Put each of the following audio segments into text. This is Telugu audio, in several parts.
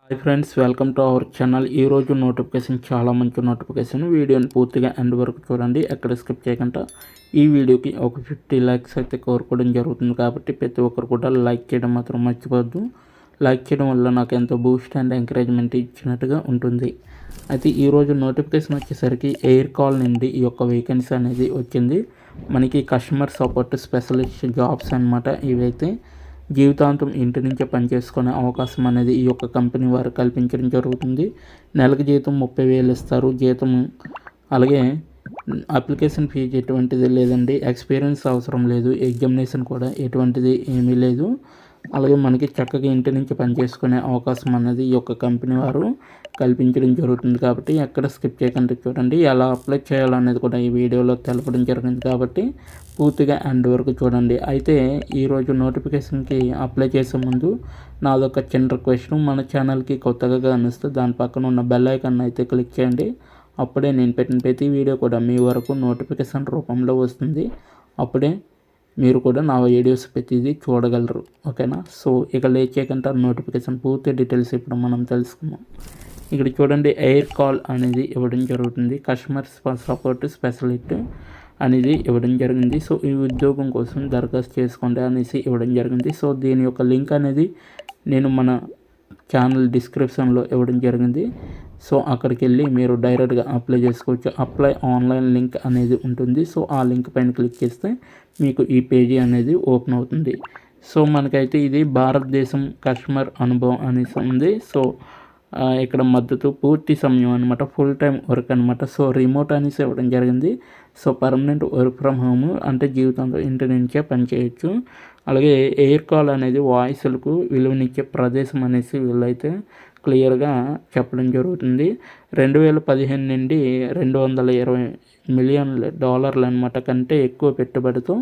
Hi friends, welcome to our channel. ఈరోజు నోటిఫికేషన్ చాలా మంచి నోటిఫికేషన్. వీడియోని పూర్తిగా ఎండ్ వరకు చూడండి, ఎక్కడ స్కిప్ చేయకుండా. ఈ వీడియోకి ఒక 50 లైక్స్ అయితే కోరుకోవడం జరుగుతుంది కాబట్టి ప్రతి ఒక్కరు కూడా లైక్ చేయడం మాత్రం మర్చిపోవద్దు. లైక్ చేయడం వల్ల నాకు ఎంతో బూస్ట్ అండ్ ఎంకరేజ్మెంట్ ఇచ్చినట్టుగా ఉంటుంది. అయితే ఈరోజు నోటిఫికేషన్ వచ్చేసరికి ఎయిర్ కాల్ నుండి ఈ యొక్క వేకెన్సీ అనేది వచ్చింది. మనకి కస్టమర్ సపోర్ట్ స్పెషలిస్ట్ జాబ్స్ అనమాట. ఇవైతే జీవితాంతం ఇంటి నుంచే పనిచేసుకునే అవకాశం అనేది ఈ యొక్క కంపెనీ వారు కల్పించడం జరుగుతుంది. నెలకు జీతం 30,000 ఇస్తారు. జీతం అలాగే అప్లికేషన్ ఫీజు ఎటువంటిది లేదండి. ఎక్స్పీరియన్స్ అవసరం లేదు. ఎగ్జామినేషన్ కూడా ఎటువంటిది ఏమీ లేదు. అలాగే మనకి చక్కగా ఇంటి నుంచి పనిచేసుకునే అవకాశం అనేది ఈ యొక్క కంపెనీ వారు కల్పించడం జరుగుతుంది. కాబట్టి ఎక్కడ స్కిప్ చేయకుండా చూడండి. ఎలా అప్లై చేయాలనేది కూడా ఈ వీడియోలో తెలపడం జరిగింది కాబట్టి పూర్తిగా ఎండ్ వరకు చూడండి. అయితే ఈరోజు నోటిఫికేషన్కి అప్లై చేసే ముందు నాదొక చిన్న రిక్వెస్ట్. మన ఛానల్కి కొత్తగా అనిస్తే దాని పక్కన ఉన్న బెల్ ఐకాన్ అయితే క్లిక్ చేయండి. అప్పుడే నేను పెట్టిన ప్రతి వీడియో కూడా మీ వరకు నోటిఫికేషన్ రూపంలో వస్తుంది. అప్పుడే మీరు కూడా నా వీడియోస్ ప్రతిదీ చూడగలరు. ఓకేనా? సో ఇక లేట్ చేయకుండా నోటిఫికేషన్ పూర్తి డీటెయిల్స్ ఇప్పుడు మనం తెలుసుకుందాం. ఇక్కడ చూడండి, ఎయిర్ కాల్ అనేది ఇవ్వడం జరుగుతుంది. కస్టమర్ సపోర్ట్ స్పెషలిస్ట్ అనేది ఇవ్వడం జరిగింది. సో ఈ ఉద్యోగం కోసం దరఖాస్తు చేసుకోండి అనేసి ఇవ్వడం జరిగింది. సో దీని యొక్క లింక్ అనేది నేను మన ఛానల్ డిస్క్రిప్షన్లో ఇవ్వడం జరిగింది. సో అక్కడికి వెళ్ళి మీరు డైరెక్ట్గా అప్లై చేసుకోవచ్చు. అప్లై ఆన్లైన్ లింక్ అనేది ఉంటుంది. సో ఆ లింక్ పైన క్లిక్ చేస్తే మీకు ఈ పేజీ అనేది ఓపెన్ అవుతుంది. సో మనకైతే ఇది భారతదేశం కస్టమర్ అనుభవం అనేసి ఉంది. సో ఇక్కడ మద్దతు పూర్తి సమయం అనమాట, ఫుల్ టైం వర్క్ అనమాట. సో రిమోట్ అనేసి ఇవ్వడం జరిగింది. So permanent work from home అంటే జీవితంలో ఇంటి నుంచే పనిచేయచ్చు. అలాగే ఎయిర్ కాల్ అనేది వాయిస్లకు విలువనిచ్చే ప్రదేశం అనేసి వీళ్ళైతే క్లియర్గా చెప్పడం జరుగుతుంది. 2015 నుండి $220 మిలియన్ అనమాట కంటే ఎక్కువ పెట్టుబడితో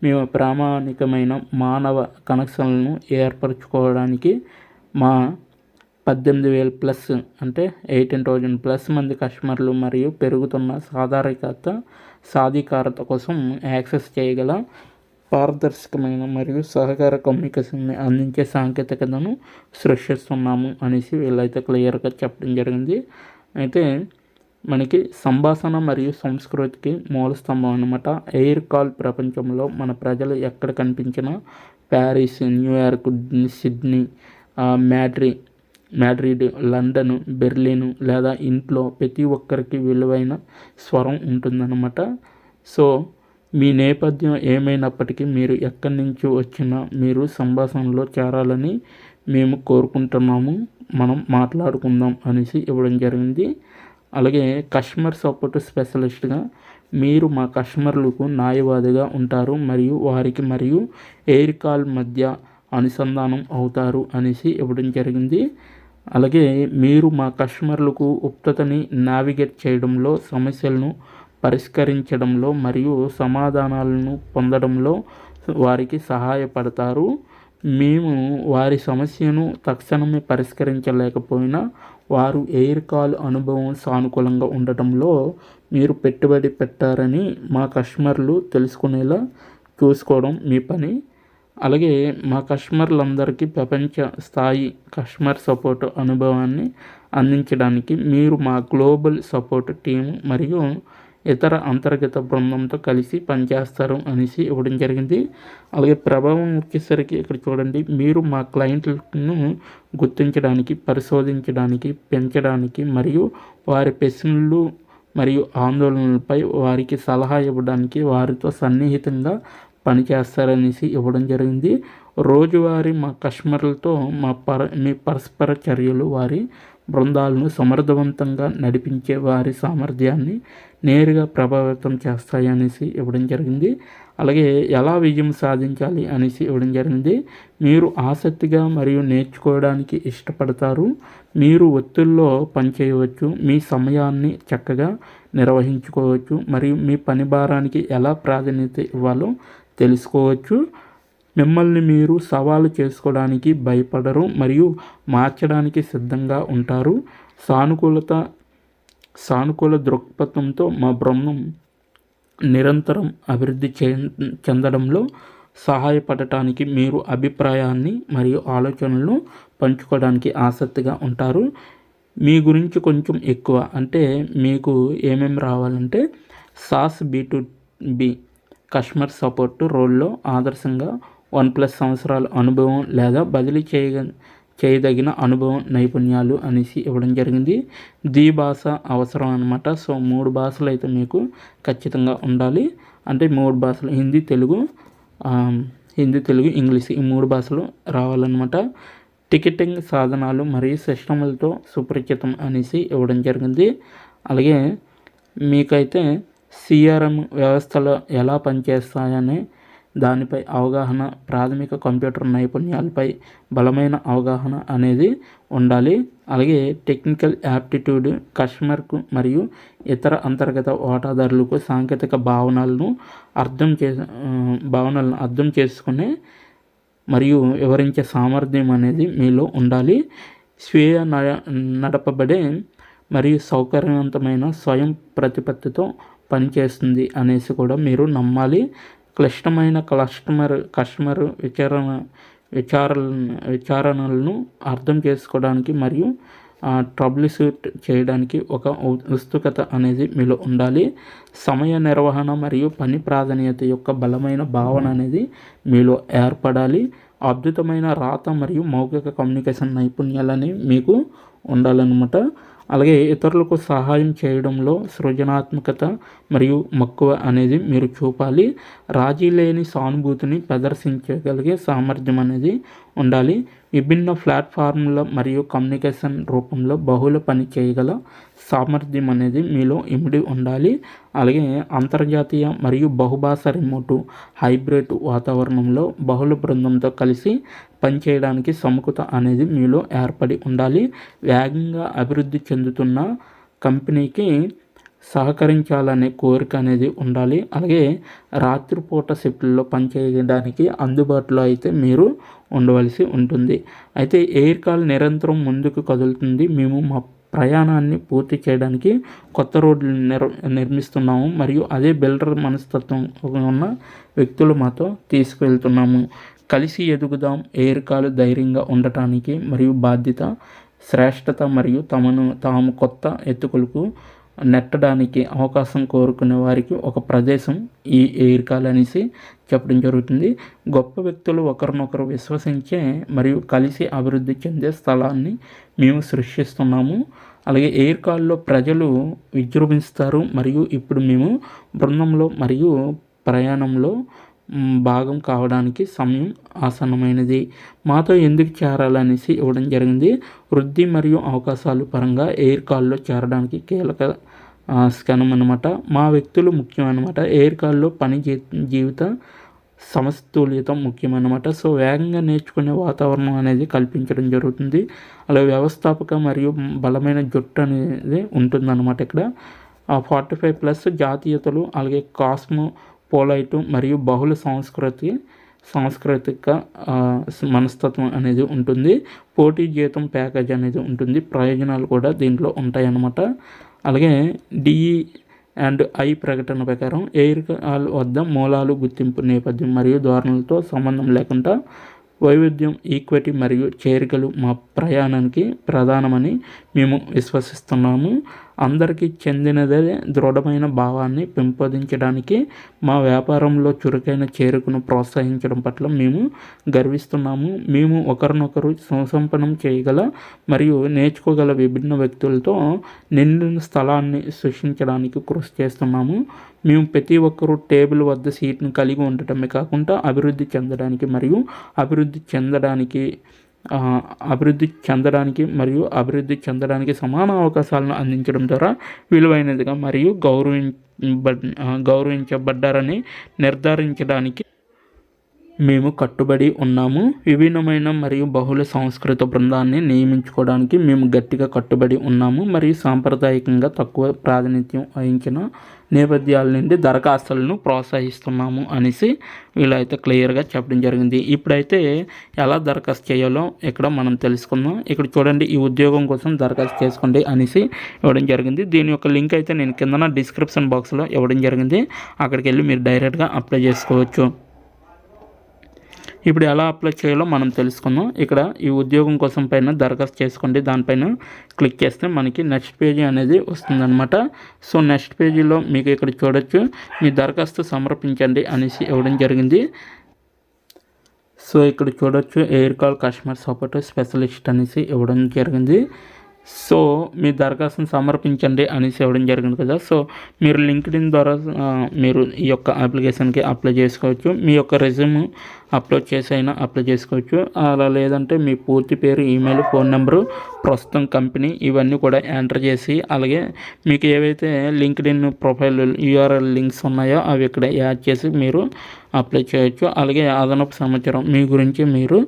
మేము ప్రామాణికమైన మానవ కనెక్షన్లను ఏర్పరచుకోవడానికి మా 18,000+ అంటే 18,000+ మంది కస్టమర్లు మరియు పెరుగుతున్న సాధికారత కోసం యాక్సెస్ చేయగల పారదర్శకమైన మరియు సహకార కమ్యూనికేషన్ని అందించే సాంకేతికతను సృష్టిస్తున్నాము అనేసి వీళ్ళైతే క్లియర్గా చెప్పడం జరిగింది. అయితే మనకి సంభాషణ మరియు సంస్కృతికి మూల స్తంభం అనమాట. ఎయిర్ కాల్ ప్రపంచంలో మన ప్రజలు ఎక్కడ కనిపించినా Paris, New York, Sydney, Madrid, London, Berlin లేదా ఇంట్లో ప్రతి ఒక్కరికి విలువైన స్వరం ఉంటుందన్నమాట. సో మీ నేపథ్యం ఏమైనప్పటికీ మీరు ఎక్కడి నుంచి వచ్చినా మీరు సంభాషణలో చేరాలని మేము కోరుకుంటున్నాము. మనం మాట్లాడుకుందాం అనేసి ఇవ్వడం జరిగింది. అలాగే కస్టమర్ సపోర్ట్ స్పెషలిస్ట్గా మీరు మా కస్టమర్లకు న్యాయవాదిగా ఉంటారు మరియు ఎయిర్ కాల్ మధ్య అనుసంధానం అవుతారు అనేసి ఇవ్వడం జరిగింది. అలాగే మీరు మా కస్టమర్లకు ఉక్తతని నావిగేట్ చేయడంలో, సమస్యలను పరిష్కరించడంలో మరియు సమాధానాలను పొందడంలో వారికి సహాయపడతారు. మేము వారి సమస్యను తక్షణమే పరిష్కరించలేకపోయినా వారు ఎయిర్ కాల్ అనుభవం సానుకూలంగా ఉండటంలో మీరు పెట్టుబడి పెట్టారని మా కస్టమర్లు తెలుసుకునేలా చూసుకోవడం మీ పని. అలాగే మా కస్టమర్లందరికీ ప్రపంచ స్థాయి కస్టమర్ సపోర్ట్ అనుభవాన్ని అందించడానికి మీరు మా గ్లోబల్ సపోర్ట్ టీం మరియు ఇతర అంతర్గత బృందంతో కలిసి పనిచేస్తారు అనేసి ఇవ్వడం జరిగింది. అలాగే ప్రభావం వచ్చేసరికి ఇక్కడ చూడండి, మీరు మా క్లయింట్లను గుర్తించడానికి, పరిశోధించడానికి, పెంచడానికి మరియు వారి ప్రశ్నలు మరియు ఆందోళనలపై వారికి సలహా ఇవ్వడానికి వారితో సన్నిహితంగా పనిచేస్తారనేసి ఇవ్వడం జరిగింది. రోజువారీ మా కస్టమర్లతో మీ పరస్పర చర్యలు వారి బృందాలను సమర్థవంతంగా నడిపించే వారి సామర్థ్యాన్ని నేరుగా ప్రభావితం చేస్తాయి అనేసి ఇవ్వడం జరిగింది. అలాగే ఎలా విజయం సాధించాలి అనేసి ఇవ్వడం జరిగింది. మీరు ఆసక్తిగా మరియు నేర్చుకోవడానికి ఇష్టపడతారు. మీరు ఒత్తిడిలో పనిచేయవచ్చు, మీ సమయాన్ని చక్కగా నిర్వహించుకోవచ్చు మరియు మీ పని భారానికి ఎలా ప్రాధాన్యత ఇవ్వాలో తెలుసుకోవచ్చు. మిమ్మల్ని మీరు సవాలు చేసుకోవడానికి భయపడరు మరియు మార్చడానికి సిద్ధంగా ఉంటారు. సానుకూల దృక్పథంతో మా బృందం నిరంతరం అభివృద్ధి చెందడంలో సహాయపడటానికి మీరు అభిప్రాయాన్ని మరియు ఆలోచనలను పంచుకోవడానికి ఆసక్తిగా ఉంటారు. మీ గురించి కొంచెం ఎక్కువ అంటే మీకు ఏమేమి రావాలంటే సాస్ B2B కస్టమర్ సపోర్ట్ రోల్లో ఆదర్శంగా 1+ సంవత్సరాల అనుభవం లేదా బదిలీ చేయదగిన అనుభవం నైపుణ్యాలు అనేసి ఇవ్వడం జరిగింది. భాష అవసరం అనమాట. సో 3 భాషలు అయితే మీకు ఖచ్చితంగా ఉండాలి. అంటే 3 భాషలు హిందీ, తెలుగు, ఇంగ్లీష్ ఈ 3 భాషలు రావాలన్నమాట. టికెటింగ్ సాధనాలు మరియు సిస్టములతో సుపరిచితం అనేసి ఇవ్వడం జరిగింది. అలాగే మీకైతే CRM వ్యవస్థలు ఎలా పనిచేస్తాయనే దానిపై అవగాహన, ప్రాథమిక కంప్యూటర్ నైపుణ్యాలపై బలమైన అవగాహన అనేది ఉండాలి. అలాగే టెక్నికల్ యాప్టిట్యూడ్, కస్టమర్కు మరియు ఇతర అంతర్గత వాటాదారులకు సాంకేతిక భావనలను అర్థం చేసుకునే మరియు వివరించే సామర్థ్యం అనేది మీలో ఉండాలి. స్వీయ నడపబడే మరియు సౌకర్యవంతమైన స్వయం ప్రతిపత్తితో పనిచేస్తుంది అనేసి కూడా మీరు నమ్మాలి. క్లిష్టమైన కస్టమర్ విచారణలను అర్థం చేసుకోవడానికి మరియు ట్రబుల్ షూట్ చేయడానికి ఒక ఉత్సుకత అనేది మీలో ఉండాలి. సమయ నిర్వహణ మరియు పని ప్రాధాన్యత యొక్క బలమైన భావన అనేది మీలో ఏర్పడాలి. అద్భుతమైన రాత మరియు మౌఖిక కమ్యూనికేషన్ నైపుణ్యాలని మీకు ఉండాలన్నమాట. అలాగే ఇతరులకు సహాయం చేయడంలో సృజనాత్మకత మరియు మక్కువ అనేది మీరు చూపాలి. రాజీ లేని సానుభూతిని ప్రదర్శించగలిగే సామర్థ్యం అనేది ఉండాలి. విభిన్న ప్లాట్ఫామ్ల మరియు కమ్యూనికేషన్ రూపంలో బహుళ పని చేయగల సామర్థ్యం అనేది మీలో ఇమిడి ఉండాలి. అలాగే అంతర్జాతీయ మరియు బహుభాష రిమోటు హైబ్రిడ్ వాతావరణంలో బహుళ బృందంతో కలిసి పనిచేయడానికి సముఖత అనేది మీలో ఏర్పడి ఉండాలి. వేగంగా అభివృద్ధి చెందుతున్న కంపెనీకి సహకరించాలనే కోరిక అనేది ఉండాలి. అలాగే రాత్రిపూట షిఫ్ట్లో పనిచేయడానికి అందుబాటులో అయితే మీరు ఉండవలసి ఉంటుంది. అయితే ఎయిర్ కాల్ నిరంతరం ముందుకు కదులుతుంది. మేము మా ప్రయాణాన్ని పూర్తి చేయడానికి కొత్త రోడ్లు నిర్మిస్తున్నాము మరియు అదే బిల్డర్ మనస్తత్వం ఉన్న వ్యక్తులు మాతో తీసుకువెళ్తున్నాము. కలిసి ఎదుగుదాం. ఎయిర్ కాల్ ధైర్యంగా ఉండటానికి మరియు బాధ్యత, శ్రేష్టత మరియు తాము కొత్త ఎత్తుకులకు నెట్టడానికి అవకాశం కోరుకునే వారికి ఒక ప్రదేశం ఈ ఎయిర్ కాల్ అనేసి చెప్పడం జరుగుతుంది. గొప్ప వ్యక్తులు ఒకరినొకరు విశ్వసించే మరియు కలిసి అభివృద్ధి చెందే స్థలాన్ని మేము సృష్టిస్తున్నాము. అలాగే ఎయిర్ కాల్లో ప్రజలు విజృంభిస్తారు మరియు ఇప్పుడు మేము బృందంలో మరియు ప్రయాణంలో భాగం కావడానికి సమయం ఆసన్నమైనది. మాతో ఎందుకు చేరాలనేసి ఇవ్వడం జరిగింది. వృద్ధి మరియు అవకాశాలు పరంగా ఎయిర్ కాల్లో చేరడానికి కీలక స్కనం అనమాట. మా వ్యక్తులు ముఖ్యం అనమాట. ఎయిర్ కాల్లో పని జీవిత సమతుల్యత ముఖ్యమన్నమాట. సో వేగంగా నేర్చుకునే వాతావరణం అనేది కల్పించడం జరుగుతుంది. అలాగే వ్యవస్థాపక మరియు బలమైన జట్టు అనేది ఉంటుందన్నమాట. ఇక్కడ 45+ జాతీయతలు, అలాగే కాస్మోపోలైట్ మరియు బహుళ సాంస్కృతిక మనస్తత్వం అనేది ఉంటుంది. పోటీ జీతం ప్యాకేజ్ అనేది ఉంటుంది. ప్రయోజనాలు కూడా దీంట్లో ఉంటాయన్నమాట. అలాగే DE&I ప్రకటన ప్రకారం ఎయిర్ కాల్ వద్ద మూలాలు, గుర్తింపు, నేపథ్యం మరియు ధోరణులతో సంబంధం లేకుండా వైవిధ్యం, ఈక్విటీ మరియు చేరికలు మా ప్రయాణానికి ప్రధానమని మేము విశ్వసిస్తున్నాము. అందరికీ చెందినదే దృఢమైన భావాన్ని పెంపొందించడానికి మా వ్యాపారంలో చురుకైన చేరుకును ప్రోత్సహించడం పట్ల మేము గర్విస్తున్నాము. మేము ఒకరినొకరు సుసంపన్నం చేయగల మరియు నేర్చుకోగల విభిన్న వ్యక్తులతో నిండిన స్థలాన్ని సృష్టించడానికి కృషి చేస్తున్నాము. మేము ప్రతి ఒక్కరూ టేబుల్ వద్ద సీట్ను కలిగి ఉండటమే కాకుండా అభివృద్ధి చెందడానికి సమాన అవకాశాలను అందించడం ద్వారా విలువైనదిగా మరియు గౌరవించబడ్డారని నిర్ధారించడానికి మేము కట్టుబడి ఉన్నాము. విభిన్నమైన మరియు బహుళ సంస్కృత బృందాన్ని నియమించుకోవడానికి మేము గట్టిగా కట్టుబడి ఉన్నాము మరియు సాంప్రదాయకంగా తక్కువ ప్రాతినిధ్యం వహించిన నేపథ్యాల నుండి దరఖాస్తులను ప్రోత్సహిస్తున్నాము అనేసి వీళ్ళైతే క్లియర్గా చెప్పడం జరిగింది. ఇప్పుడైతే ఎలా దరఖాస్తు చేయాలో ఇక్కడ మనం తెలుసుకుందాం. ఇక్కడ చూడండి, ఈ ఉద్యోగం కోసం దరఖాస్తు చేసుకోండి అనేసి ఇవ్వడం జరిగింది. దీని యొక్క లింక్ అయితే నేను కింద డిస్క్రిప్షన్ బాక్స్లో ఇవ్వడం జరిగింది. అక్కడికి వెళ్ళి మీరు డైరెక్ట్గా అప్లై చేసుకోవచ్చు. ఇప్పుడు ఎలా అప్లై చేయాలో మనం తెలుసుకుందాం. ఇక్కడ ఈ ఉద్యోగం కోసం పైన దరఖాస్తు చేసుకోండి దానిపైన క్లిక్ చేస్తే మనకి నెక్స్ట్ పేజీ అనేది వస్తుందన్నమాట. సో నెక్స్ట్ పేజీలో మీకు ఇక్కడ చూడొచ్చు మీ దరఖాస్తు సమర్పించండి అనేసి ఇవ్వడం జరిగింది. సో ఇక్కడ చూడొచ్చు air call customer support specialist అనేసి ఇవ్వడం జరిగింది. సో మీ దరఖాస్తును సమర్పించండి అనేసి ఇవ్వడం జరిగింది కదా. సో మీరు లింక్డ్ఇన్ ద్వారా మీరు ఈ యొక్క అప్లికేషన్కి అప్లై చేసుకోవచ్చు. మీ యొక్క రెజ్యూమ్ అప్లోడ్ చేసి అయినా అప్లై చేసుకోవచ్చు. అలా లేదంటే మీ పూర్తి పేరు, ఈమెయిల్, ఫోన్ నెంబరు, ప్రస్తుతం కంపెనీ ఇవన్నీ కూడా ఎంటర్ చేసి, అలాగే మీకు ఏవైతే లింక్డ్ఇన్ ప్రొఫైల్ యూఆర్ఎల్ లింక్స్ ఉన్నాయో అవి ఇక్కడ యాడ్ చేసి మీరు అప్లై చేయొచ్చు. అలాగే అదనపు సమాచారం మీ గురించి మీరు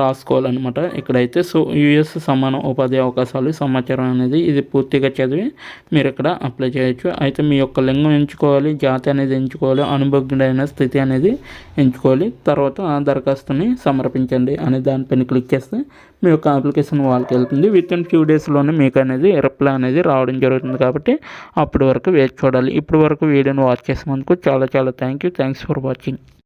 రాసుకోవాలన్నమాట ఇక్కడైతే. సో యూఎస్ సమాన ఉపాధి అవకాశాలు సమాచారం అనేది ఇది పూర్తిగా చదివి మీరు ఇక్కడ అప్లై చేయొచ్చు. అయితే మీ యొక్క లింగం ఎంచుకోవాలి, జాతి అనేది ఎంచుకోవాలి, అనుభవజ్ఞుడైన స్థితి అనేది ఎంచుకోవాలి. తర్వాత ఆ దరఖాస్తుని సమర్పించండి అనే దానిపైన క్లిక్ చేస్తే మీ యొక్క అప్లికేషన్ వాళ్ళకి వెళ్తుంది. వితిన్ ఫ్యూ డేస్లోనే మీకు అనేది రిప్లై అనేది రావడం జరుగుతుంది. కాబట్టి అప్పటి వరకు వేచి చూడాలి. ఇప్పటి వరకు వీడియోని వాచ్ చేసినందుకు చాలా థ్యాంక్స్ ఫర్ వాచింగ్.